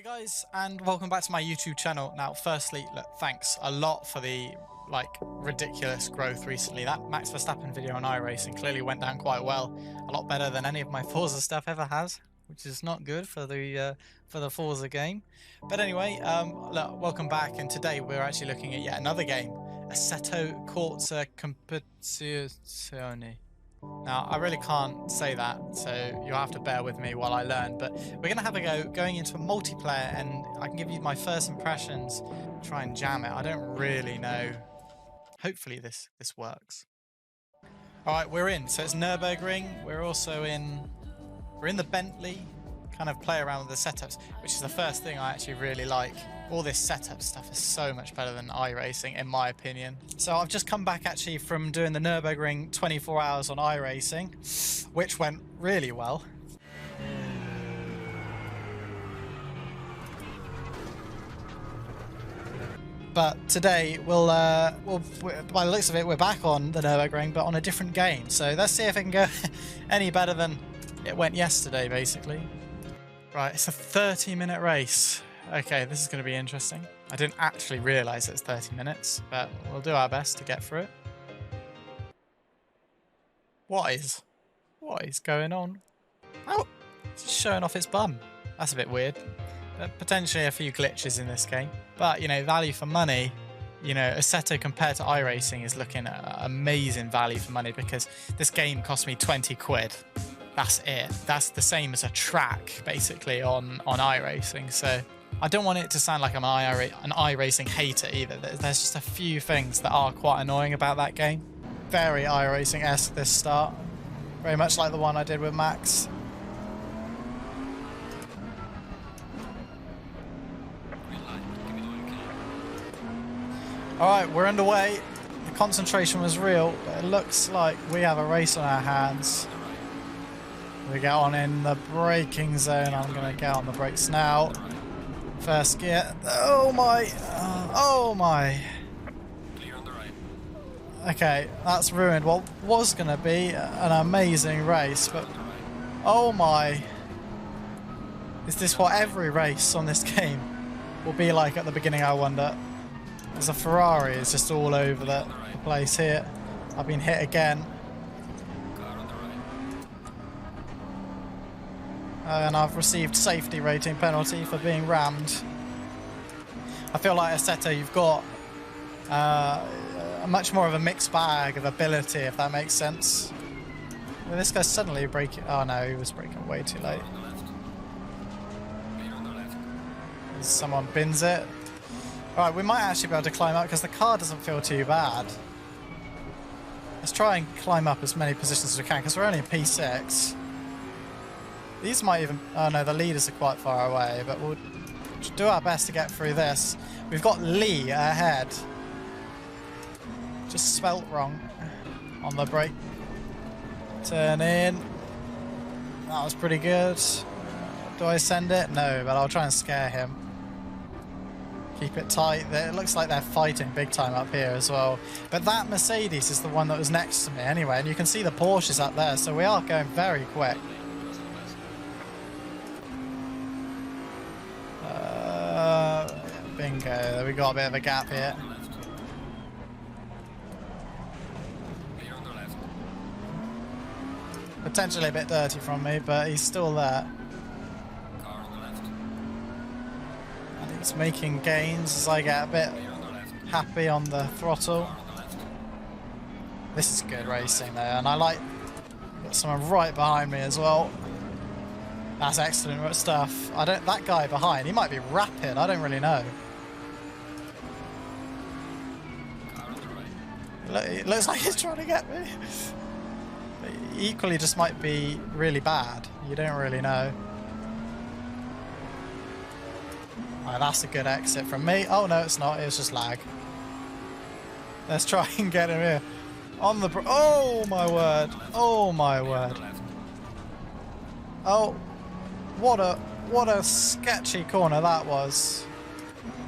Hey guys, and welcome back to my YouTube channel. Now, firstly, look, thanks a lot for the ridiculous growth recently. That Max Verstappen video on iRacing clearly went down quite well, a lot better than any of my Forza stuff ever has, which is not good for the Forza game. But anyway, look, welcome back, and today we're actually looking at yet another game, Assetto Corsa Competizione. Now, I really can't say that, so you'll have to bear with me while I learn, but we're going to have a go going into a multiplayer, and I can give you my first impressions, try and jam it. I don't really know. Hopefully this works. Alright, we're in. So it's Nürburgring. We're also we're in the Bentley, kind of play around with the setups, which is the first thing I actually really like. All this setup stuff is so much better than iRacing, in my opinion. So I've just come back actually from doing the Nürburgring 24 hours on iRacing, which went really well. But today by the looks of it, we're back on the Nürburgring, but on a different game. So let's see if it can go any better than it went yesterday, basically. Right, it's a 30-minute race. Okay, this is going to be interesting. I didn't actually realise it's 30 minutes, but we'll do our best to get through it. What is going on? Oh, it's just showing off its bum. That's a bit weird. But potentially a few glitches in this game. But, you know, value for money, you know, Assetto compared to iRacing is looking at amazing value for money because this game cost me 20 quid. That's it. That's the same as a track, basically, on iRacing. So I don't want it to sound like I'm an iRacing hater either. There's just a few things that are quite annoying about that game. Very iRacing-esque this start. Very much like the one I did with Max. Alright, we're underway. The concentration was real, but it looks like we have a race on our hands. We get on in the braking zone. I'm going to get on the brakes now. First gear. Oh my. Oh my. Clear on the right. Okay, that's ruined what was going to be an amazing race, but oh my. Is this what every race on this game will be like at the beginning, I wonder? There's a Ferrari is just all over the place here. I've been hit again. And I've received safety rating penalty for being rammed. I feel like Assetto, you've got a much more of a mixed bag of ability, if that makes sense. Well, this guy's suddenly braking. Oh no, he was braking way too late. Someone bins it. Alright, we might actually be able to climb up because the car doesn't feel too bad. Let's try and climb up as many positions as we can because we're only in P6. These might even... Oh no, the leaders are quite far away, but we'll do our best to get through this. We've got Lee ahead. Just spelt wrong on the brake. Turn in. That was pretty good. Do I send it? No, but I'll try and scare him. Keep it tight. It looks like they're fighting big time up here as well. But that Mercedes is the one that was next to me anyway, and you can see the Porsches up there, so we are going very quick. Bingo, we got a bit of a gap here. Potentially a bit dirty from me, but he's still there. And he's making gains as I get a bit happy on the throttle. This is good racing there, and I like got someone right behind me as well. That's excellent stuff. That guy behind, he might be rapid, I don't really know. It looks like he's trying to get me. But he equally just might be really bad. You don't really know. Right, that's a good exit from me. Oh no, it's not. It was just lag. Let's try and get him here. On the... Oh my word. Oh my word. Oh. What a sketchy corner that was.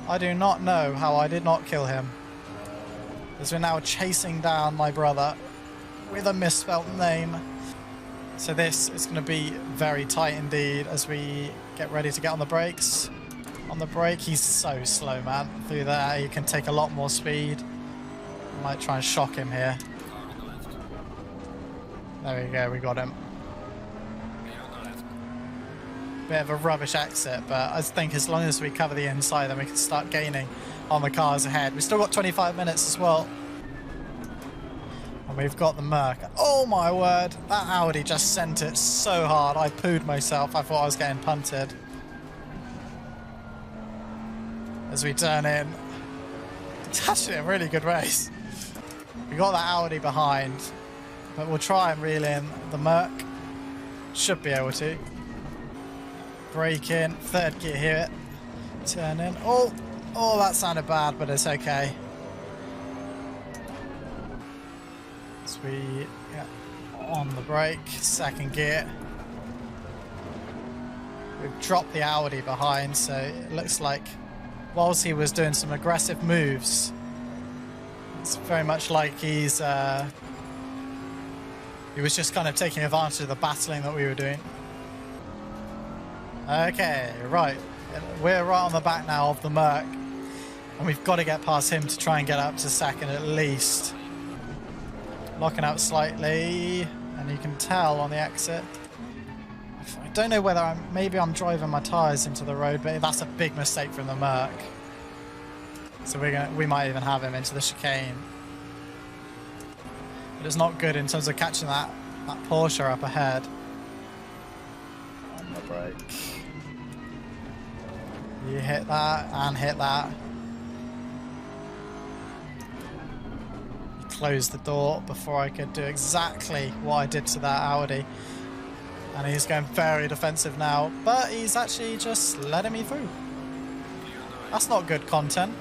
I do not know how I did not kill him. As we're now chasing down my brother with a misspelt name. So this is going to be very tight indeed as we get ready to get on the brakes. On the brake, he's so slow, man. Through there, he can take a lot more speed. I might try and shock him here. Car on the left. There we go, we got him. Clear on the left. Bit of a rubbish exit, but I think as long as we cover the inside, then we can start gaining on the cars ahead. We've still got 25 minutes as well. And we've got the Merc. Oh my word, that Audi just sent it so hard. I pooed myself. I thought I was getting punted. As we turn in. It's actually a really good race. We got that Audi behind, but we'll try and reel in the Merc. Should be able to. Brake in, third gear here. Turn in. Oh, that sounded bad, but it's okay. As we get on the brake, second gear. We've dropped the Audi behind, so it looks like whilst he was doing some aggressive moves, it's very much like he was just kind of taking advantage of the battling that we were doing. Okay, right. We're right on the back now of the Merc, and we've got to get past him to try and get up to second at least. Locking up slightly, and you can tell on the exit. I don't know whether maybe I'm driving my tyres into the road, but that's a big mistake from the Merc. So we might even have him into the chicane. But it's not good in terms of catching that Porsche up ahead. On the brake. You hit that and hit that. You closed the door before I could do exactly what I did to that Audi. And he's going very defensive now, but he's actually just letting me through. That's not good content.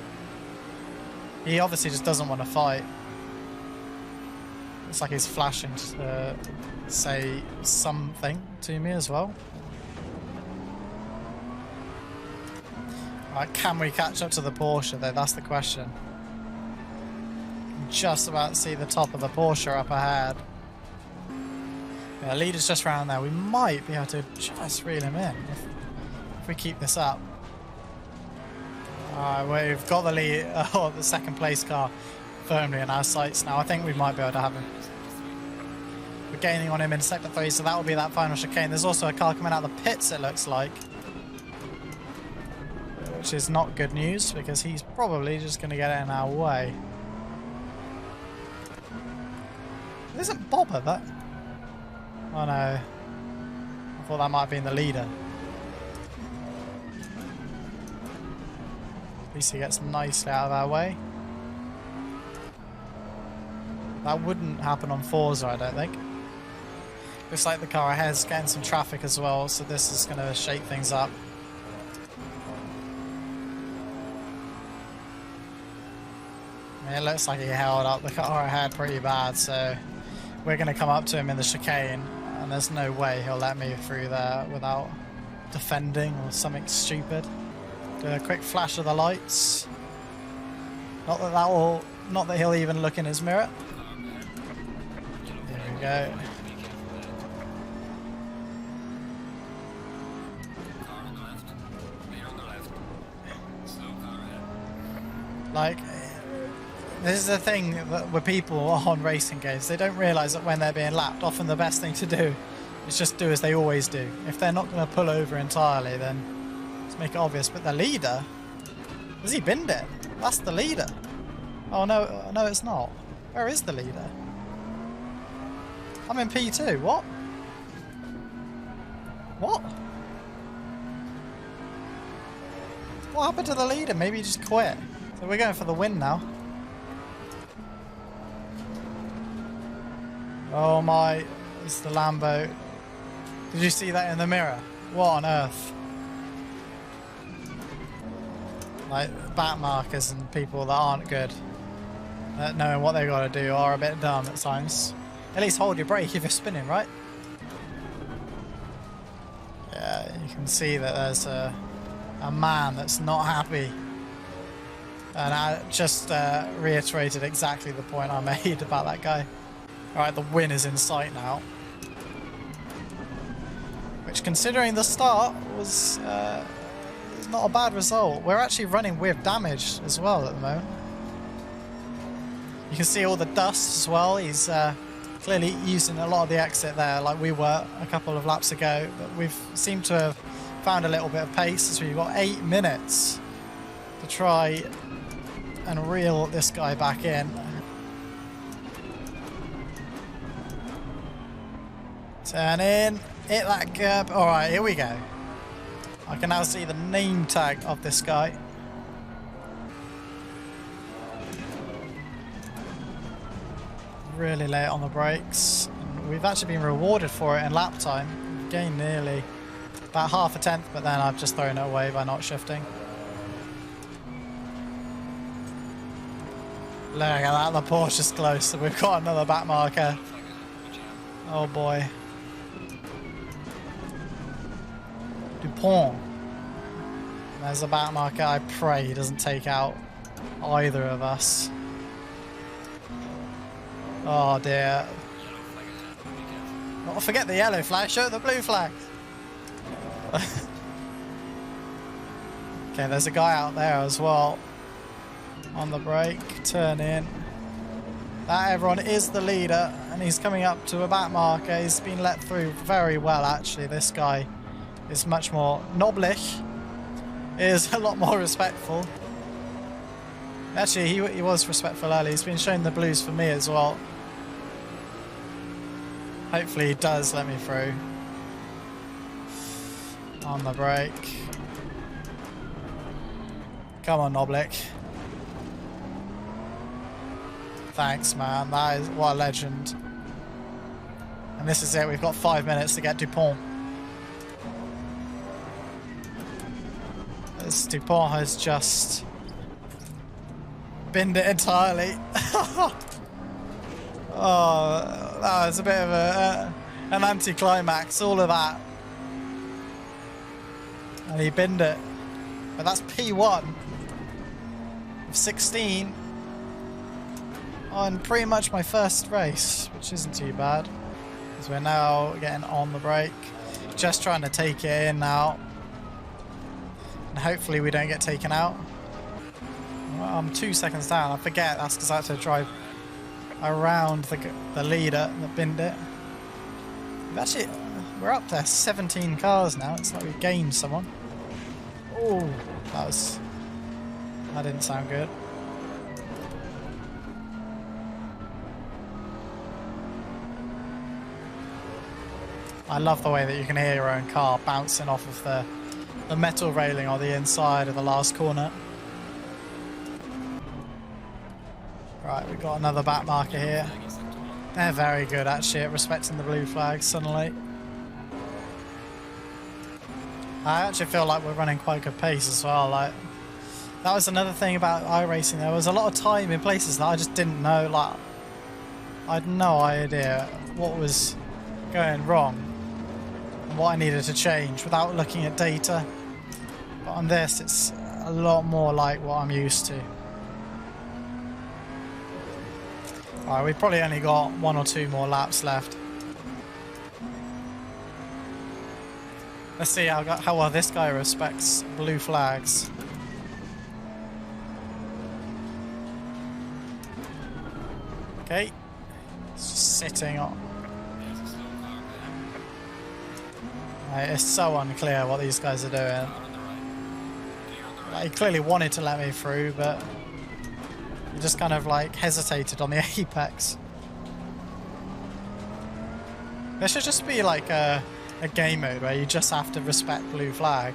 He obviously just doesn't want to fight. Looks like he's flashing to say something to me as well. Right, can we catch up to the Porsche though? That's the question. I'm just about to see the top of the Porsche up ahead. Yeah, leader's just around there. We might be able to just reel him in if we keep this up. Alright, we've got the lead, the second place car firmly in our sights now. I think we might be able to have him. We're gaining on him in sector 3, so that will be that final chicane. There's also a car coming out of the pits, it looks like. Which is not good news, because he's probably just going to get in our way. Isn't Bobber that? Oh no. I thought that might have been the leader. At least he gets nicely out of our way. That wouldn't happen on Forza, I don't think. Looks like the car ahead is getting some traffic as well, so this is going to shake things up. I mean, it looks like he held up the car ahead pretty bad, so we're going to come up to him in the chicane, and there's no way he'll let me through there without defending or something stupid. Do a quick flash of the lights. Not that he'll even look in his mirror. Here we go. Car on the left. Clear on the left. Slow car ahead. Like, this is the thing that with people on racing games, they don't realise that when they're being lapped, often the best thing to do is just do as they always do. If they're not going to pull over entirely, then just make it obvious. But the leader, has he binned it? That's the leader. Oh no, no it's not. Where is the leader? I'm in P2, what? What? What happened to the leader? Maybe he just quit. So we're going for the win now. Oh my, it's the Lambo. Did you see that in the mirror? What on earth? Like, back markers and people that aren't good at knowing what they've got to do are a bit dumb at times. At least hold your brake if you're spinning, right? Yeah, you can see that there's a man that's not happy. And I just reiterated exactly the point I made about that guy. Alright, the win is in sight now. Which, considering the start, was not a bad result. We're actually running with damage as well at the moment. You can see all the dust as well. He's clearly using a lot of the exit there like we were a couple of laps ago. But we've seemed to have found a little bit of pace as we've got 8 minutes to try and reel this guy back in. Turn in, hit that curb. Alright, here we go. I can now see the name tag of this guy. Really late on the brakes. And we've actually been rewarded for it in lap time. We've gained nearly about half a tenth, but then I've just thrown it away by not shifting. Look at that, the Porsche's close. We've got another back marker. Oh boy. Dupont. There's a back marker. I pray he doesn't take out either of us. Oh dear. Not forget the yellow flag, show the blue flag. Okay, there's a guy out there as well. On the brake, turn in. That everyone is the leader, and he's coming up to a back marker. He's been let through very well, actually. This guy is much more knoblich. Is a lot more respectful. Actually, he was respectful earlier. He's been showing the blues for me as well. Hopefully he does let me through. On the brake. Come on, Noblik. Thanks, man. That is what a legend. And this is it. We've got 5 minutes to get Dupont. This Dupont has just binned it entirely. Oh, that was a bit of an anticlimax, all of that. And he binned it. But that's P1 of 16 on pretty much my first race, which isn't too bad. Because we're now getting on the brake. Just trying to take it in now. And hopefully we don't get taken out. Well, I'm 2 seconds down. I forget that's because I had to drive around the leader that binned it. We're up there 17 cars now. It's like we gained someone. Oh, that didn't sound good. I love the way that you can hear your own car bouncing off of the metal railing on the inside of the last corner. Right, we've got another back marker here. They're very good actually at respecting the blue flag suddenly. I actually feel like we're running quite good pace as well. Like, that was another thing about iRacing. There was a lot of time in places that I just didn't know. Like, I had no idea what was going wrong and what I needed to change without looking at data. But on this, it's a lot more like what I'm used to. Alright, we've probably only got 1 or 2 more laps left. Let's see how well this guy respects blue flags. Okay. It's just sitting on. It's so unclear what these guys are doing. Like, he clearly wanted to let me through, but he just kind of like hesitated on the apex. There should just be like a game mode where you just have to respect blue flag.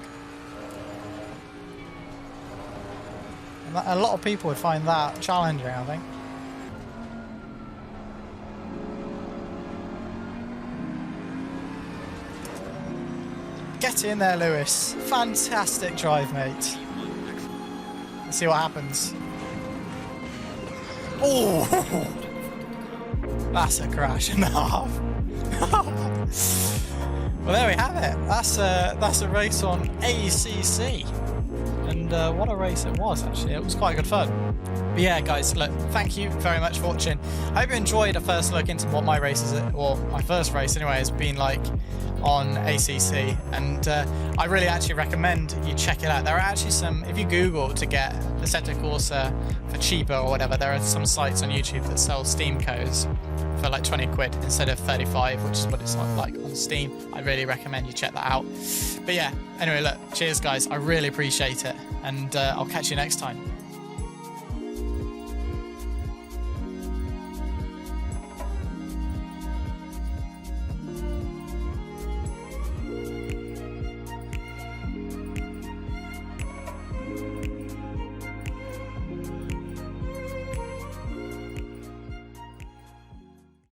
And a lot of people would find that challenging, I think. Get in there, Lewis. Fantastic drive, mate. Let's see what happens. Oh, that's a crash and a half. Well, there we have it. That's a race on ACC, and and what a race it was, actually. It was quite good fun. But yeah, guys, look, thank you very much for watching. I hope you enjoyed a first look into what my races, or my first race anyway, has been like on ACC, and I really actually recommend you check it out. There are actually some, if you Google to get Assetto Corsa for cheaper or whatever, there are some sites on YouTube that sell Steam codes for like 20 quid instead of 35, which is what it's like on Steam. I really recommend you check that out. But yeah, anyway, look, cheers guys, I really appreciate it, and I'll catch you next time.